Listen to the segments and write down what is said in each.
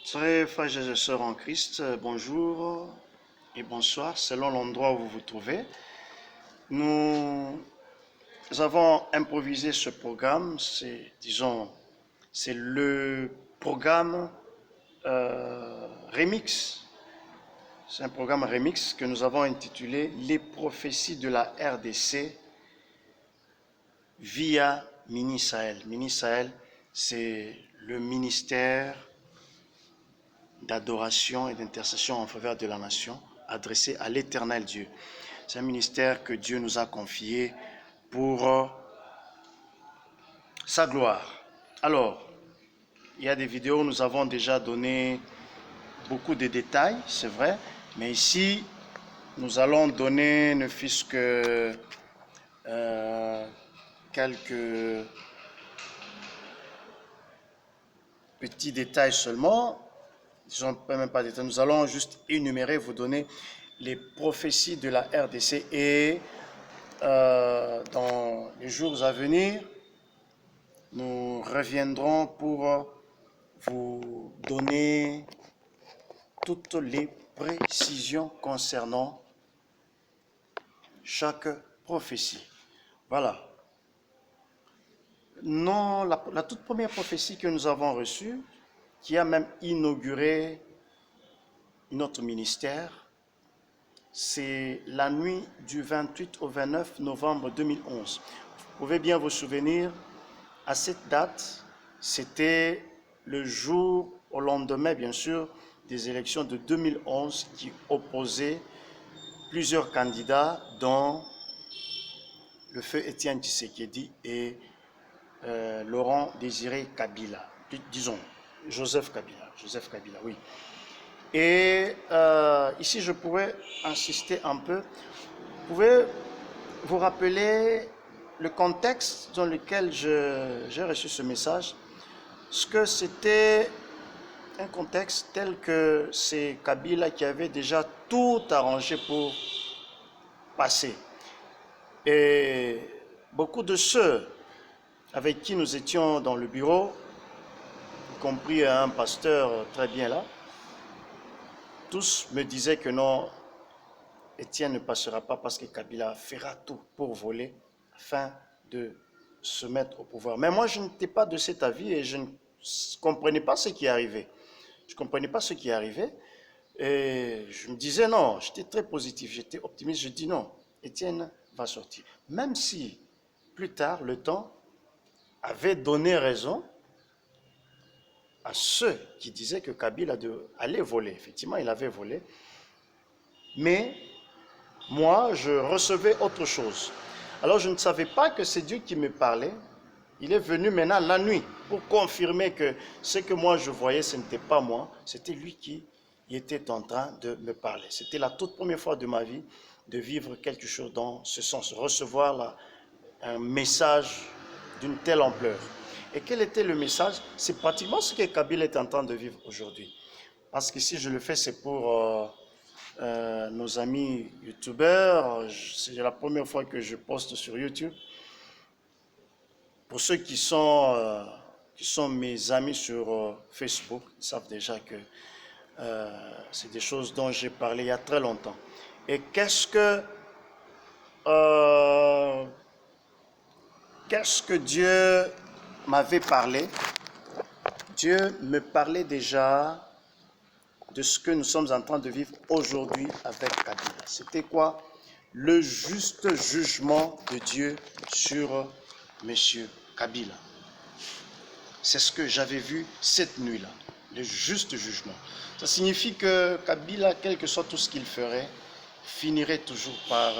Très frères et sœurs en Christ, bonjour et bonsoir selon l'endroit où vous vous trouvez. Nous avons improvisé ce programme, c'est le programme Remix. C'est un programme Remix que nous avons intitulé Les prophéties de la RDC via Mini Sahel. Mini Sahel, c'est le ministère d'adoration et d'intercession en faveur de la nation, adressé à l'Éternel Dieu. C'est un ministère que Dieu nous a confié pour sa gloire. Alors, il y a des vidéos où nous avons déjà donné beaucoup de détails, c'est vrai, mais ici, nous allons donner ne fût-ce que quelques petits détails seulement. Disons même pas détails, nous allons juste énumérer, vous donner les prophéties de la RDC et dans les jours à venir, nous reviendrons pour vous donner toutes les précisions concernant chaque prophétie. Voilà. Non, la toute première prophétie que nous avons reçue, qui a même inauguré notre ministère, c'est la nuit du 28 au 29 novembre 2011. Vous pouvez bien vous souvenir, à cette date, c'était le jour au lendemain, bien sûr, des élections de 2011 qui opposaient plusieurs candidats, dont le feu Étienne Tshisekedi et Laurent Désiré Kabila, disons, Joseph Kabila, oui. Et ici, je pourrais insister un peu. Vous pouvez vous rappeler le contexte dans lequel j'ai reçu ce message, ce que c'était un contexte tel que c'est Kabila qui avait déjà tout arrangé pour passer. Et beaucoup de ceux avec qui nous étions dans le bureau, y compris un pasteur très bien là, tous me disaient que non, Étienne ne passera pas parce que Kabila fera tout pour voler afin de se mettre au pouvoir. Mais moi, je n'étais pas de cet avis et je ne comprenais pas ce qui arrivait. Je ne comprenais pas ce qui arrivait et je me disais non, j'étais très positif, j'étais optimiste, je dis non, Étienne va sortir. Même si plus tard, le temps avait donné raison à ceux qui disaient que Kabila allait voler. Effectivement, il avait volé. Mais moi, je recevais autre chose. Alors, je ne savais pas que c'est Dieu qui me parlait. Il est venu maintenant la nuit pour confirmer que ce que moi je voyais, ce n'était pas moi. C'était lui qui était en train de me parler. C'était la toute première fois de ma vie de vivre quelque chose dans ce sens, recevoir un message d'une telle ampleur. Et quel était le message? C'est pratiquement ce que Kabila est en train de vivre aujourd'hui. Parce que si je le fais, c'est pour nos amis youtubeurs. C'est la première fois que je poste sur YouTube. Pour ceux qui sont mes amis sur Facebook, ils savent déjà que c'est des choses dont j'ai parlé il y a très longtemps. Et qu'est-ce que Dieu m'avait parlé? Dieu me parlait déjà de ce que nous sommes en train de vivre aujourd'hui avec Kabila. C'était quoi? Le juste jugement de Dieu sur M. Kabila. C'est ce que j'avais vu cette nuit-là, le juste jugement. Ça signifie que Kabila, quel que soit tout ce qu'il ferait, finirait toujours par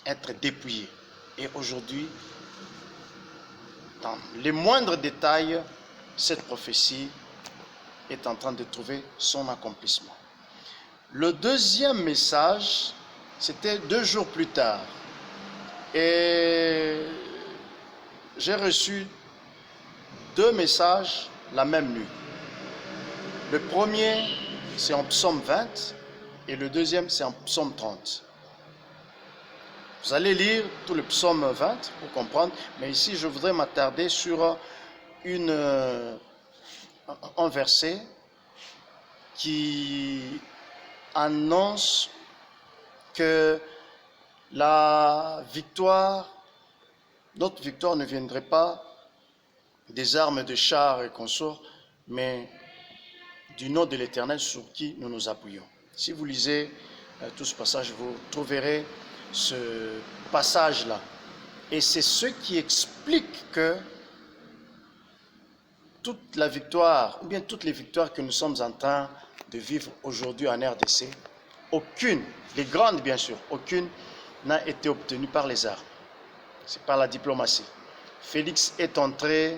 être dépouillé. Et aujourd'hui, dans les moindres détails, cette prophétie est en train de trouver son accomplissement. Le deuxième message, c'était 2 jours plus tard. Et j'ai reçu 2 messages la même nuit. Le premier, c'est en psaume 20 et le deuxième, c'est en psaume 30. Vous allez lire tout le psaume 20 pour comprendre, mais ici, je voudrais m'attarder sur un verset qui annonce que la victoire, notre victoire ne viendrait pas des armes de chars et consorts, mais du nom de l'Éternel sur qui nous nous appuyons. Si vous lisez tout ce passage, vous trouverez ce passage-là. Et c'est ce qui explique que toute la victoire, ou bien toutes les victoires que nous sommes en train de vivre aujourd'hui en RDC, aucune, les grandes bien sûr, aucune n'a été obtenue par les armes. C'est par la diplomatie. Félix est entré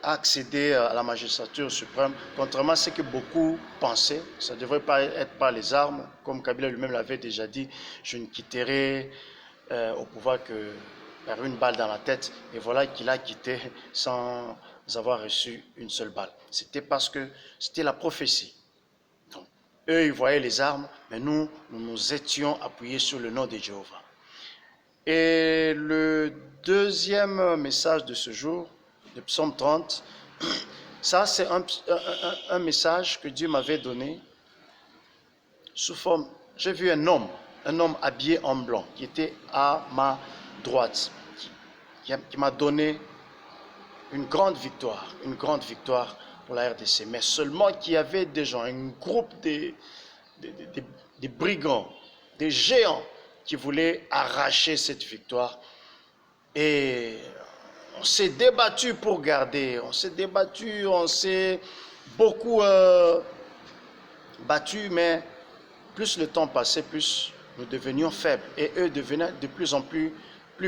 à accéder à la magistrature suprême, contrairement à ce que beaucoup pensaient. Ça ne devrait pas être par les armes, comme Kabila lui-même l'avait déjà dit, je ne quitterai au pouvoir que par une balle dans la tête, et voilà qu'il a quitté sans avoir reçu une seule balle. C'était parce que c'était la prophétie. Donc, eux, ils voyaient les armes, mais nous nous étions appuyés sur le nom de Jéhovah. Et le deuxième message de ce jour, le psaume 30, ça c'est un message que Dieu m'avait donné sous forme, j'ai vu un homme habillé en blanc qui était à ma droite, qui m'a donné une grande victoire pour la RDC, mais seulement qu'il y avait des gens, un groupe des brigands, des géants qui voulaient arracher cette victoire. Et on s'est débattu pour garder, on s'est beaucoup battu, mais plus le temps passait, plus nous devenions faibles et eux devenaient de plus en plus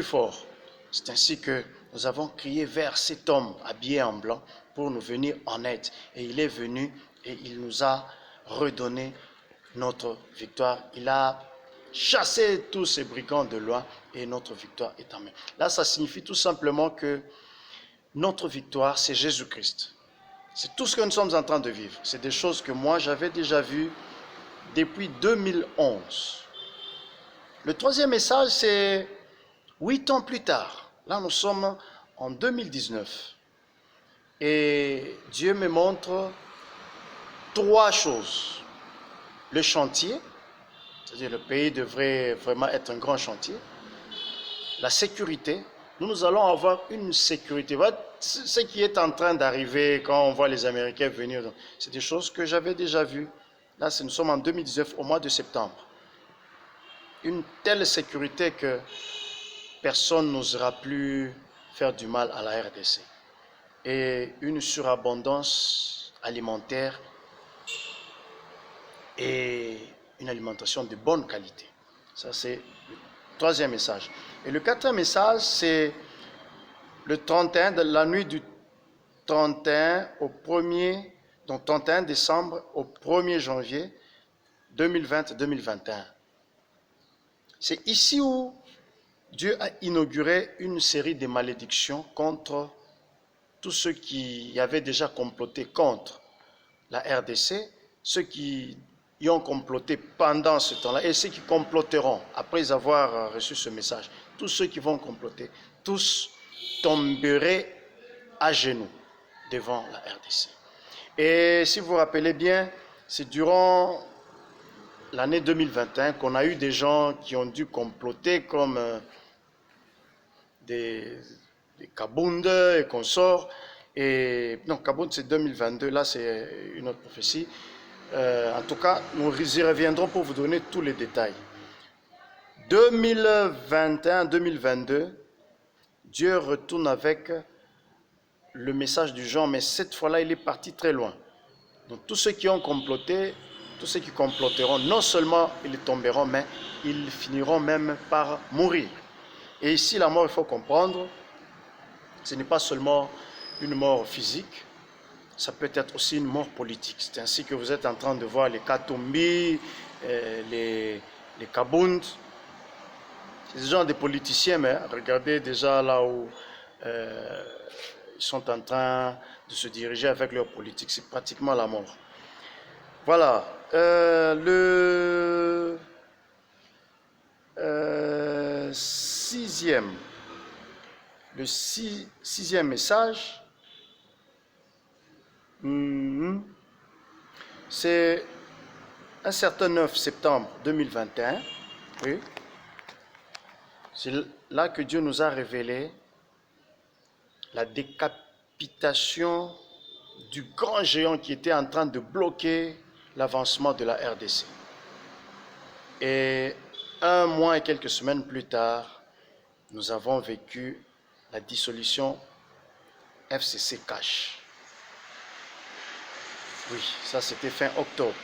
forts. C'est ainsi que nous avons crié vers cet homme habillé en blanc pour nous venir en aide. Et il est venu et il nous a redonné notre victoire. Il a chassé tous ces brigands de loi et notre victoire est en main. Là, ça signifie tout simplement que notre victoire, c'est Jésus-Christ. C'est tout ce que nous sommes en train de vivre. C'est des choses que moi, j'avais déjà vues depuis 2011. Le troisième message, c'est 8 ans plus tard. Là, nous sommes en 2019. Et Dieu me montre 3 choses. Le chantier, c'est-à-dire le pays devrait vraiment être un grand chantier. La sécurité, nous allons avoir une sécurité. Ce qui est en train d'arriver quand on voit les Américains venir, c'est des choses que j'avais déjà vues. Là, nous sommes en 2019, au mois de septembre. Une telle sécurité que personne n'osera plus faire du mal à la RDC. Et une surabondance alimentaire et une alimentation de bonne qualité. Ça, c'est le troisième message. Et le quatrième message, c'est le 31, de la nuit du 31 au 1er, donc 31 décembre au 1er janvier 2020-2021. C'est ici où Dieu a inauguré une série de malédictions contre tous ceux qui avaient déjà comploté contre la RDC, ceux qui y ont comploté pendant ce temps-là et ceux qui comploteront après avoir reçu ce message. Tous ceux qui vont comploter, tous tomberaient à genoux devant la RDC. Et si vous vous rappelez bien, c'est durant l'année 2021 qu'on a eu des gens qui ont dû comploter comme des Kabound et consorts. Et non, Kabound c'est 2022, là c'est une autre prophétie. En tout cas, nous y reviendrons pour vous donner tous les détails. 2021-2022, Dieu retourne avec le message du genre, mais cette fois-là, il est parti très loin. Donc tous ceux qui ont comploté, tous ceux qui comploteront, non seulement ils tomberont, mais ils finiront même par mourir. Et ici, la mort, il faut comprendre, ce n'est pas seulement une mort physique, ça peut être aussi une mort politique. C'est ainsi que vous êtes en train de voir les Katumbi, les Kabound. C'est des gens des politiciens, mais regardez déjà là où ils sont en train de se diriger avec leur politique. C'est pratiquement la mort. Voilà. Le sixième message. C'est un certain 9 septembre 2021, oui, c'est là que Dieu nous a révélé la décapitation du grand géant qui était en train de bloquer l'avancement de la RDC. Et un mois et quelques semaines plus tard, nous avons vécu la dissolution FCC Cash. Oui, ça c'était fin octobre.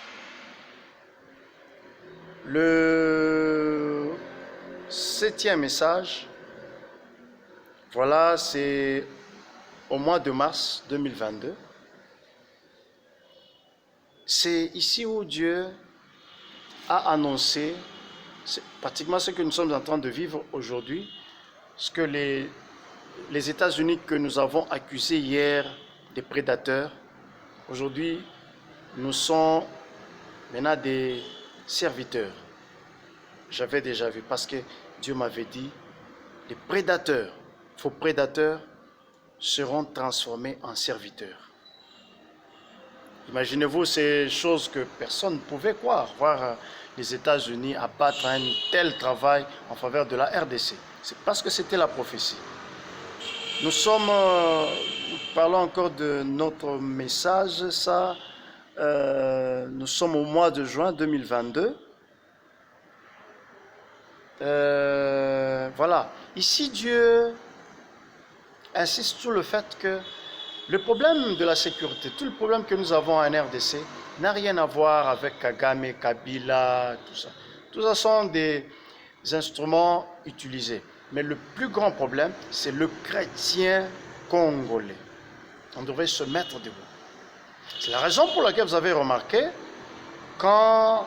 Le 7e message, voilà, c'est au mois de mars 2022. C'est ici où Dieu a annoncé, c'est pratiquement ce que nous sommes en train de vivre aujourd'hui, ce que les États-Unis que nous avons accusés hier des prédateurs, aujourd'hui nous sommes maintenant des serviteurs. J'avais déjà vu parce que Dieu m'avait dit, les prédateurs, faux prédateurs, seront transformés en serviteurs. Imaginez-vous ces choses que personne ne pouvait croire, voir les États-Unis abattre un tel travail en faveur de la RDC. C'est parce que c'était la prophétie. Nous parlons encore de notre message, ça, nous sommes au mois de juin 2022. Voilà. Ici, Dieu insiste sur le fait que le problème de la sécurité, tout le problème que nous avons en RDC, n'a rien à voir avec Kagame, Kabila, tout ça. Tout ça sont des instruments utilisés. Mais le plus grand problème, c'est le chrétien congolais. On devrait se mettre debout. C'est la raison pour laquelle vous avez remarqué, quand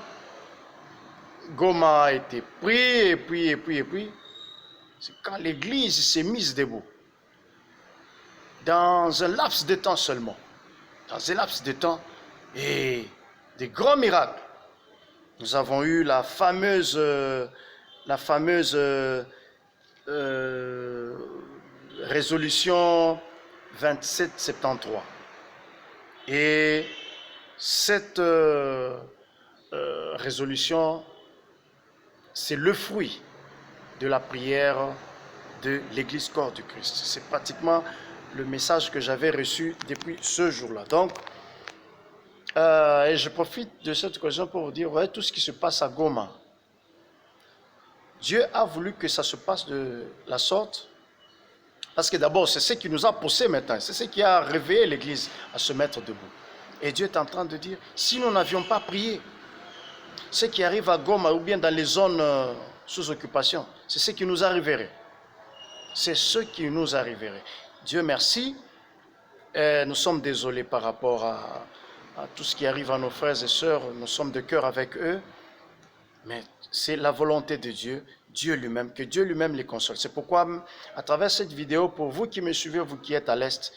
Goma a été pris, et puis, c'est quand l'Église s'est mise debout. Dans un laps de temps seulement. Dans un laps de temps, et des grands miracles. Nous avons eu la fameuse résolution 2773. Et cette résolution, c'est le fruit de la prière de l'Église Corps du Christ. C'est pratiquement le message que j'avais reçu depuis ce jour-là. Donc, et je profite de cette occasion pour vous dire, voyez tout ce qui se passe à Goma. Dieu a voulu que ça se passe de la sorte, parce que d'abord, c'est ce qui nous a poussé maintenant, c'est ce qui a réveillé l'Église à se mettre debout. Et Dieu est en train de dire, si nous n'avions pas prié, ce qui arrive à Goma ou bien dans les zones sous occupation, c'est ce qui nous arriverait. C'est ce qui nous arriverait. Dieu merci, nous sommes désolés par rapport à tout ce qui arrive à nos frères et sœurs, nous sommes de cœur avec eux, mais c'est la volonté de Dieu, Dieu lui-même, que Dieu lui-même les console. C'est pourquoi, à travers cette vidéo, pour vous qui me suivez, vous qui êtes à l'Est,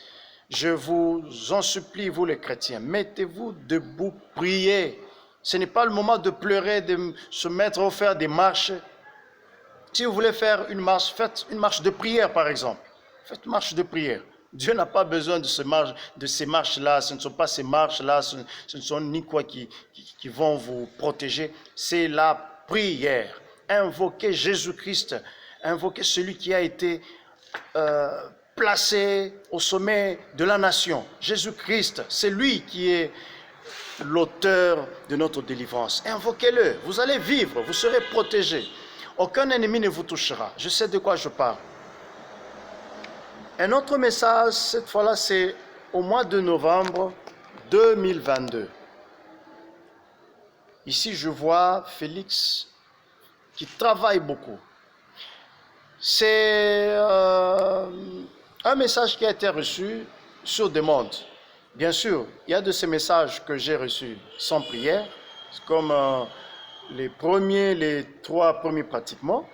je vous en supplie, vous les chrétiens, mettez-vous debout, priez. Ce n'est pas le moment de pleurer, de se mettre à faire des marches. Si vous voulez faire une marche, faites une marche de prière, par exemple. Faites une marche de prière. Dieu n'a pas besoin de ces marches-là. Ce ne sont pas ces marches-là, ce ne sont ni quoi qui vont vous protéger. C'est la prière. Invoquez Jésus-Christ. Invoquez celui qui a été placé au sommet de la nation. Jésus-Christ, c'est lui qui est l'auteur de notre délivrance. Invoquez-le. Vous allez vivre, vous serez protégés. Aucun ennemi ne vous touchera. Je sais de quoi je parle. Un autre message, cette fois-là, c'est au mois de novembre 2022. Ici, je vois Félix qui travaille beaucoup. C'est un message qui a été reçu sur demande. Bien sûr, il y a de ces messages que j'ai reçus sans prière, comme les 3 premiers pratiquement.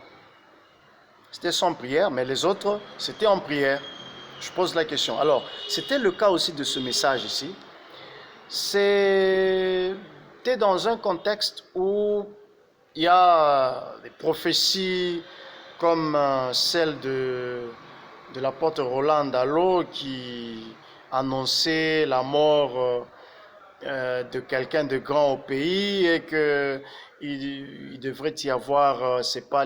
C'était sans prière, mais les autres, c'était en prière. Je pose la question. Alors, c'était le cas aussi de ce message ici. C'était dans un contexte où il y a des prophéties comme celle de l'apôtre Roland Dallot qui annonçait la mort de quelqu'un de grand au pays et qu'il devrait y avoir, c'est pas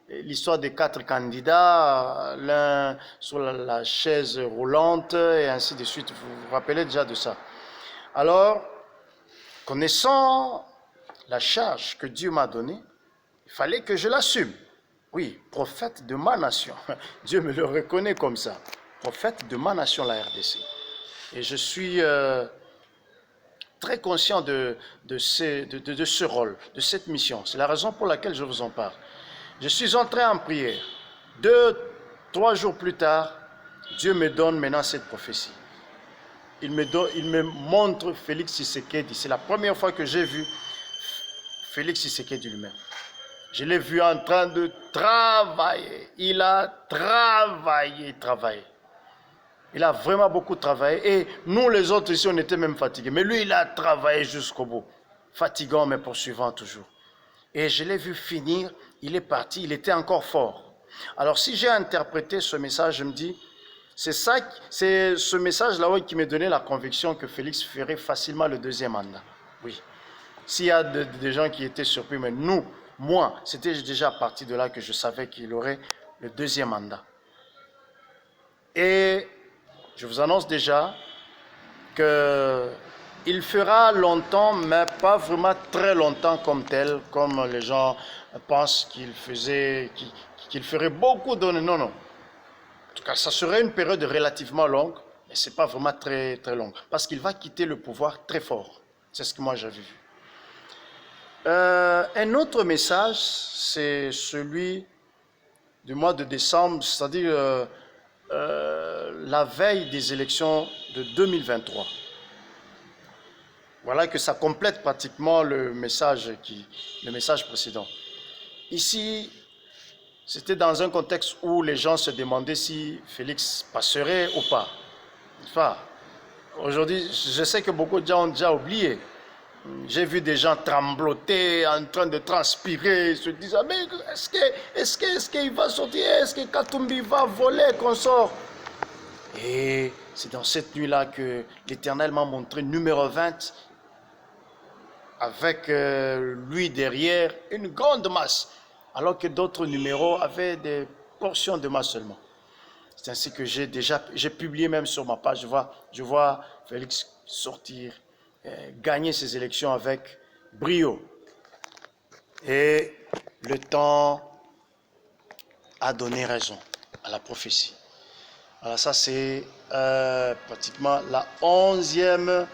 l'histoire des 4 candidats, l'un sur la chaise roulante et ainsi de suite. Vous vous rappelez déjà de ça. Alors, connaissant la charge que Dieu m'a donnée, il fallait que je l'assume. Oui, prophète de ma nation. Dieu me le reconnaît comme ça. Prophète de ma nation, la RDC. Et je suis très conscient de ce rôle, de cette mission. C'est la raison pour laquelle je vous en parle. Je suis entré en prière. 2-3 jours plus tard, Dieu me donne maintenant cette prophétie. Il me montre Félix Tshisekedi. C'est la première fois que j'ai vu Félix Tshisekedi lui-même. Je l'ai vu en train de travailler. Il a travaillé. Il a vraiment beaucoup travaillé. Et nous, les autres ici, on était même fatigués. Mais lui, il a travaillé jusqu'au bout. Fatigant, mais poursuivant toujours. Et je l'ai vu finir. Il est parti. Il était encore fort. Alors, si j'ai interprété ce message, je me dis, c'est ce message-là qui me donnait la conviction que Félix ferait facilement le 2e mandat. Oui. S'il y a des gens qui étaient surpris, mais moi, c'était déjà à partir de là que je savais qu'il aurait le 2e mandat. Et je vous annonce déjà qu'il fera longtemps, mais pas vraiment très longtemps comme tel, comme les gens pensent qu'il ferait beaucoup donner. Non. En tout cas, ça serait une période relativement longue, mais ce n'est pas vraiment très, très long. Parce qu'il va quitter le pouvoir très fort. C'est ce que moi j'avais vu. Un autre message, c'est celui du mois de décembre, c'est-à-dire la veille des élections de 2023. Voilà que ça complète pratiquement le message précédent. Ici, c'était dans un contexte où les gens se demandaient si Félix passerait ou pas. Enfin, aujourd'hui, je sais que beaucoup de gens ont déjà oublié. J'ai vu des gens trembloter, en train de transpirer, se disant, mais est-ce qu'il va sortir? Est-ce que Katumbi va voler, qu'on sort? Et c'est dans cette nuit-là que l'Éternel m'a montré numéro 20, avec lui derrière, une grande masse, alors que d'autres numéros avaient des portions de masse seulement. C'est ainsi que j'ai publié même sur ma page, je vois Félix sortir, gagner ces élections avec brio. Et le temps a donné raison à la prophétie. Alors ça, c'est pratiquement la 11e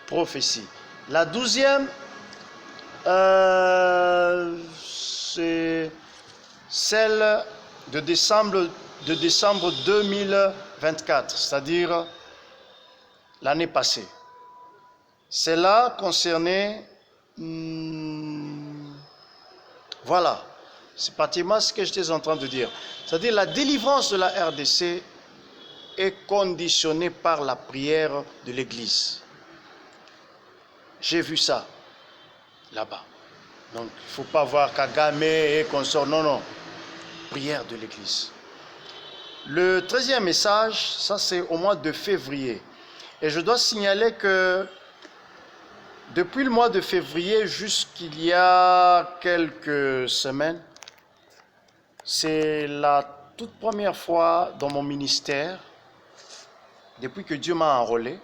prophétie. La 12e, c'est celle de décembre 2024, c'est-à-dire l'année passée. Celle-là concernait, voilà, c'est pratiquement ce que j'étais en train de dire. C'est-à-dire la délivrance de la RDC est conditionnée par la prière de l'Église. J'ai vu ça là-bas. Donc, il ne faut pas voir Kagame et consorts. Non. Prière de l'Église. Le 13e message, ça c'est au mois de février. Et je dois signaler que depuis le mois de février jusqu'il y a quelques semaines, c'est la toute première fois dans mon ministère, depuis que Dieu m'a enrôlé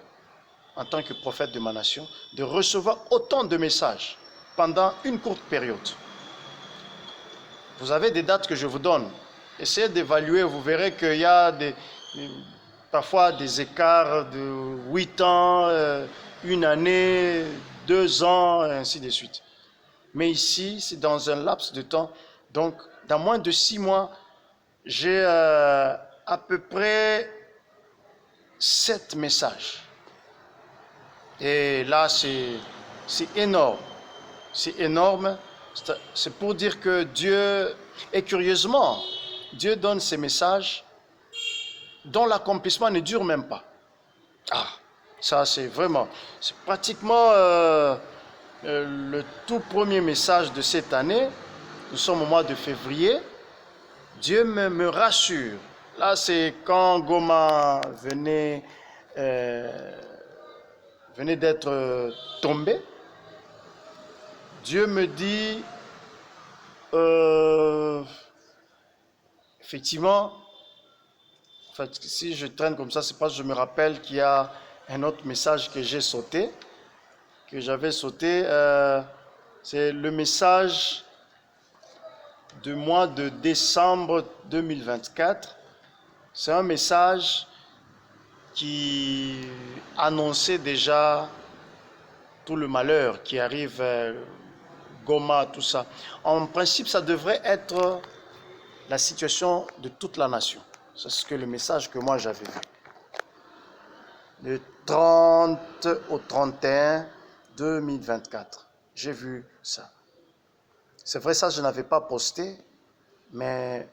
en tant que prophète de ma nation, de recevoir autant de messages pendant une courte période. Vous avez des dates que je vous donne. Essayez d'évaluer, vous verrez qu'il y a parfois des écarts de 8 ans, une année, 2 ans, et ainsi de suite. Mais ici, c'est dans un laps de temps. Donc, dans moins de 6 mois, j'ai à peu près 7 messages. Et là, c'est énorme. C'est énorme. C'est pour dire que Dieu, et curieusement, Dieu donne ces messages dont l'accomplissement ne dure même pas. Ah, ça c'est pratiquement le tout premier message de cette année. Nous sommes au mois de février. Dieu me rassure. Là, c'est quand Goma venait venait d'être tombé. Dieu me dit, effectivement, en fait, si je traîne comme ça, c'est parce que je me rappelle qu'il y a un autre message que j'ai sauté, que j'avais sauté. C'est le message du mois de décembre 2024. C'est un message qui annonçait déjà tout le malheur qui arrive, Goma, tout ça. En principe, ça devrait être la situation de toute la nation. C'est ce que le message que moi j'avais vu. Le 30 au 31 2024. J'ai vu ça. C'est vrai, ça, je n'avais pas posté, mais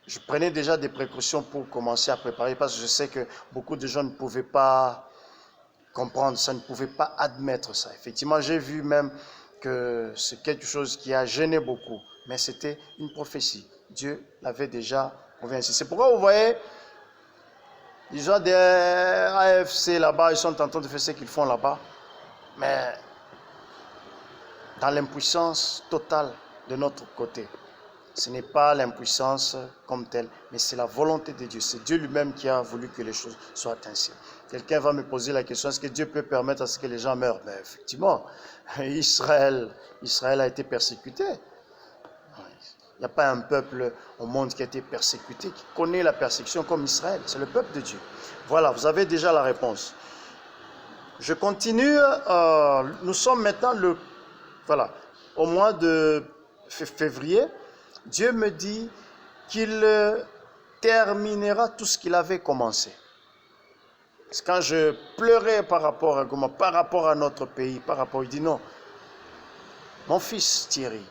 je prenais déjà des précautions pour commencer à préparer parce que je sais que beaucoup de gens ne pouvaient pas comprendre ça, ne pouvaient pas admettre ça. Effectivement, j'ai vu même que c'est quelque chose qui a gêné beaucoup, mais c'était une prophétie. Dieu l'avait déjà prouvé ainsi. C'est pourquoi vous voyez, ils ont des AFC là-bas, ils sont en train de faire ce qu'ils font là-bas, mais dans l'impuissance totale de notre côté. Ce n'est pas l'impuissance comme telle, mais c'est la volonté de Dieu. C'est Dieu lui-même qui a voulu que les choses soient ainsi. Quelqu'un va me poser la question, est-ce que Dieu peut permettre à ce que les gens meurent? Mais effectivement, Israël a été persécuté. Il n'y a pas un peuple au monde qui a été persécuté, qui connaît la persécution comme Israël. C'est le peuple de Dieu. Voilà, vous avez déjà la réponse. Je continue. Nous sommes maintenant au mois de février. Dieu me dit qu'il terminera tout ce qu'il avait commencé. C'est quand je pleurais par rapport à Goma, par rapport à notre pays, il dit non, mon fils Thierry,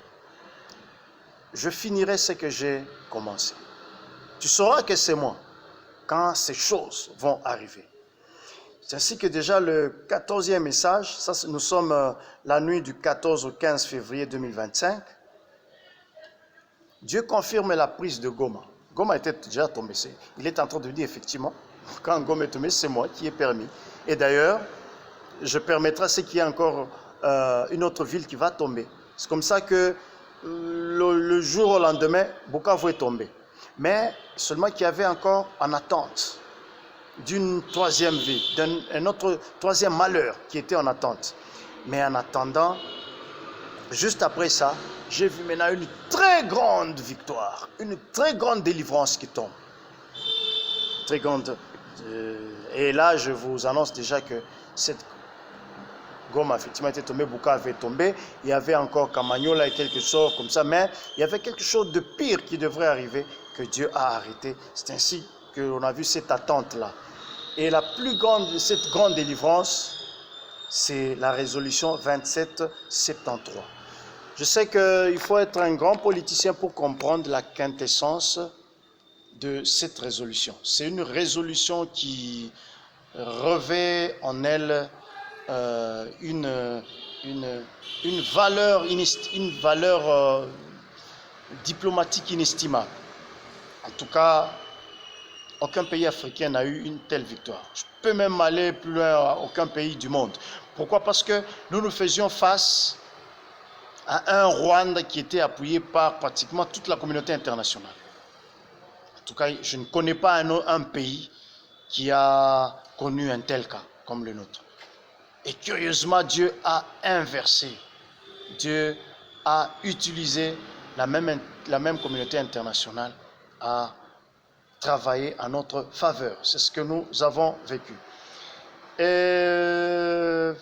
je finirai ce que j'ai commencé. Tu sauras que c'est moi quand ces choses vont arriver. C'est ainsi que déjà le 14e message, ça, nous sommes la nuit du 14 au 15 février 2025, Dieu confirme la prise de Goma. Goma était déjà tombé. Il est en train de dire effectivement, quand Goma est tombé, c'est moi qui ai permis. Et d'ailleurs, je permettrai à ce qu'il y ait encore une autre ville qui va tomber. C'est comme ça que le jour au lendemain, Bukavu est tombé. Mais seulement qu'il y avait encore en attente d'une troisième ville, d'un autre troisième malheur qui était en attente. Mais en attendant, juste après ça, j'ai vu maintenant une très grande victoire, une très grande délivrance qui tombe. Très grande. Et là, je vous annonce déjà que cette Goma, effectivement, était tombée, Bukavu avait tombé. Il y avait encore Kamanyola et quelque chose comme ça, mais il y avait quelque chose de pire qui devrait arriver que Dieu a arrêté. C'est ainsi qu'on a vu cette attente-là. Et la plus grande de cette grande délivrance, c'est la résolution 2773. Je sais qu'il faut être un grand politicien pour comprendre la quintessence de cette résolution. C'est une résolution qui revêt en elle une valeur diplomatique inestimable. En tout cas, aucun pays africain n'a eu une telle victoire. Je peux même aller plus loin à aucun pays du monde. Pourquoi? Parce que nous faisions face à un Rwanda qui était appuyé par pratiquement toute la communauté internationale. En tout cas, je ne connais pas un pays qui a connu un tel cas comme le nôtre. Et curieusement, Dieu a inversé. Dieu a utilisé la même communauté internationale à travailler en notre faveur. C'est ce que nous avons vécu. Et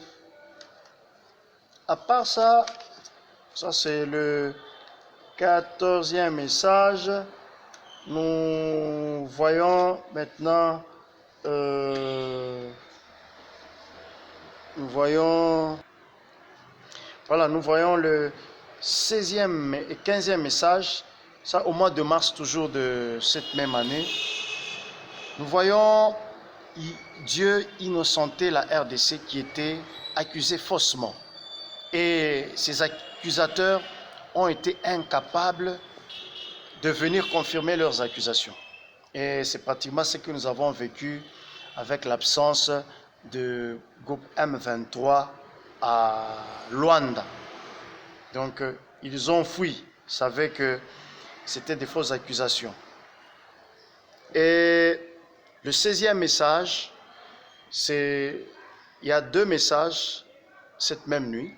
à part ça, ça c'est le 14e message. Nous voyons maintenant, nous voyons le 16e et 15e message, ça au mois de mars toujours de cette même année. Nous voyons Dieu innocenter la RDC qui était accusée faussement. Et ces accusateurs ont été incapables de venir confirmer leurs accusations. Et c'est pratiquement ce que nous avons vécu avec l'absence de groupe M23 à Luanda. Donc, ils ont fui. Ils savaient que c'était des fausses accusations. Et le 16e message, il y a 2 messages cette même nuit,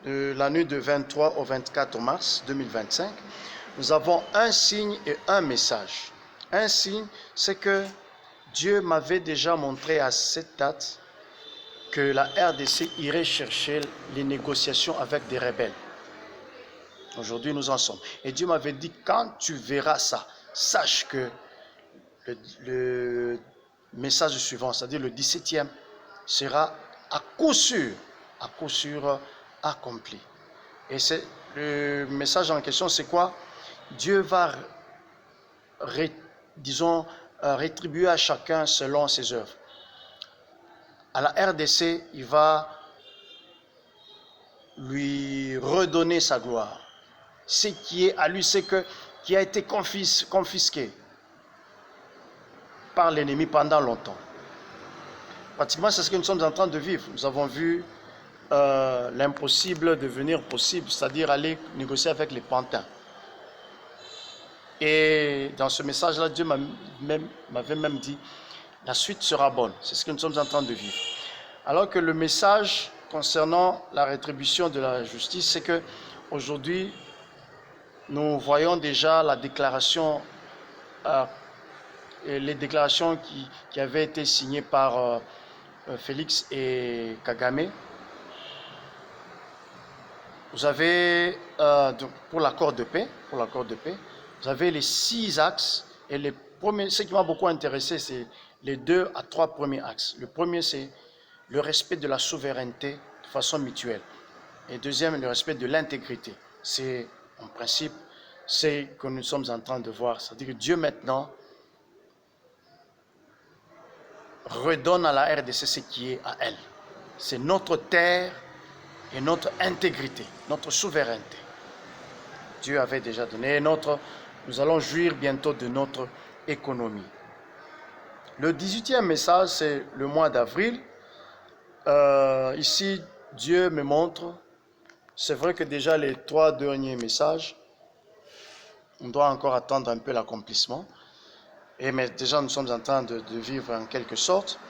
de la nuit de 23 au 24 mars 2025. Nous avons un signe et un message. Un signe, c'est que Dieu m'avait déjà montré à cette date que la RDC irait chercher les négociations avec des rebelles. Aujourd'hui, nous en sommes. Et Dieu m'avait dit, quand tu verras ça, sache que le message suivant, c'est-à-dire le 17e, sera à coup sûr accompli. Et le message en question, c'est quoi? Dieu va, rétribuer à chacun selon ses œuvres. À la RDC, il va lui redonner sa gloire. Ce qui est à lui, c'est qui a été confisqué par l'ennemi pendant longtemps. Pratiquement, c'est ce que nous sommes en train de vivre. Nous avons vu l'impossible devenir possible, c'est-à-dire aller négocier avec les pantins. Et dans ce message-là, Dieu m'avait même dit, la suite sera bonne. C'est ce que nous sommes en train de vivre. Alors que le message concernant la rétribution de la justice, c'est que aujourd'hui, nous voyons déjà la déclaration, les déclarations qui avaient été signées par Félix et Kagame. Vous avez, pour l'accord de paix, vous avez les 6 axes, et les premiers, ce qui m'a beaucoup intéressé, c'est les 2 à 3 premiers axes. Le premier, c'est le respect de la souveraineté de façon mutuelle. Et deuxième, le respect de l'intégrité. C'est, en principe, ce que nous sommes en train de voir. C'est-à-dire que Dieu, maintenant, redonne à la RDC ce qui est à elle. C'est notre terre et notre intégrité, notre souveraineté. Dieu avait déjà donné nous allons jouir bientôt de notre économie. Le 18e message, c'est le mois d'avril. Ici, Dieu me montre, c'est vrai que déjà les 3 derniers messages, on doit encore attendre un peu l'accomplissement. Mais déjà, nous sommes en train de vivre en quelque sorte.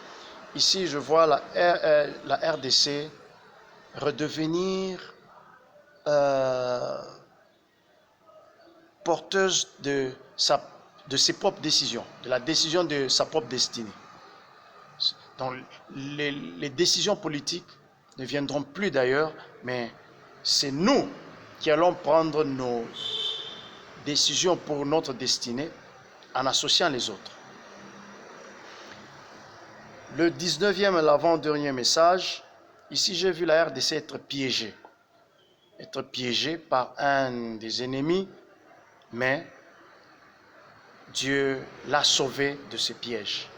Ici, je vois la RDC redevenir porteuse de ses propres décisions, de la décision de sa propre destinée. Donc, les décisions politiques ne viendront plus d'ailleurs, mais c'est nous qui allons prendre nos décisions pour notre destinée en associant les autres. Le 19e, l'avant-dernier message, ici j'ai vu la RDC être piégée par un des ennemis, mais Dieu l'a sauvé de ses pièges.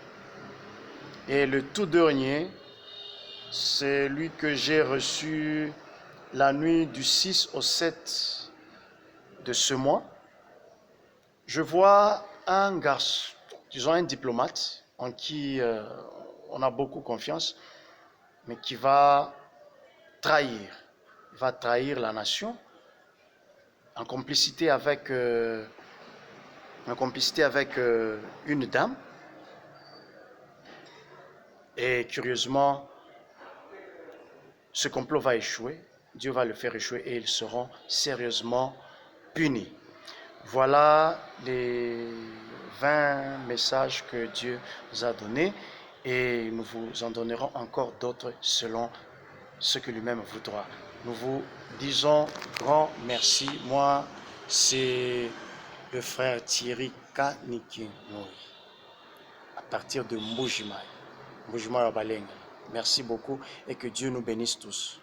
Et le tout dernier, c'est lui que j'ai reçu la nuit du 6 au 7 de ce mois. Je vois un garçon, disons un diplomate, en qui on a beaucoup confiance, mais qui va trahir la nation en complicité avec une dame. Et curieusement, ce complot va échouer. Dieu va le faire échouer et ils seront sérieusement punis. Voilà les 20 messages que Dieu nous a donnés et nous vous en donnerons encore d'autres selon ce que lui-même voudra. Nous vous disons grand merci. Moi, c'est le frère Thierry Kaniki à partir de Mbujimai Abalenga. Merci beaucoup et que Dieu nous bénisse tous.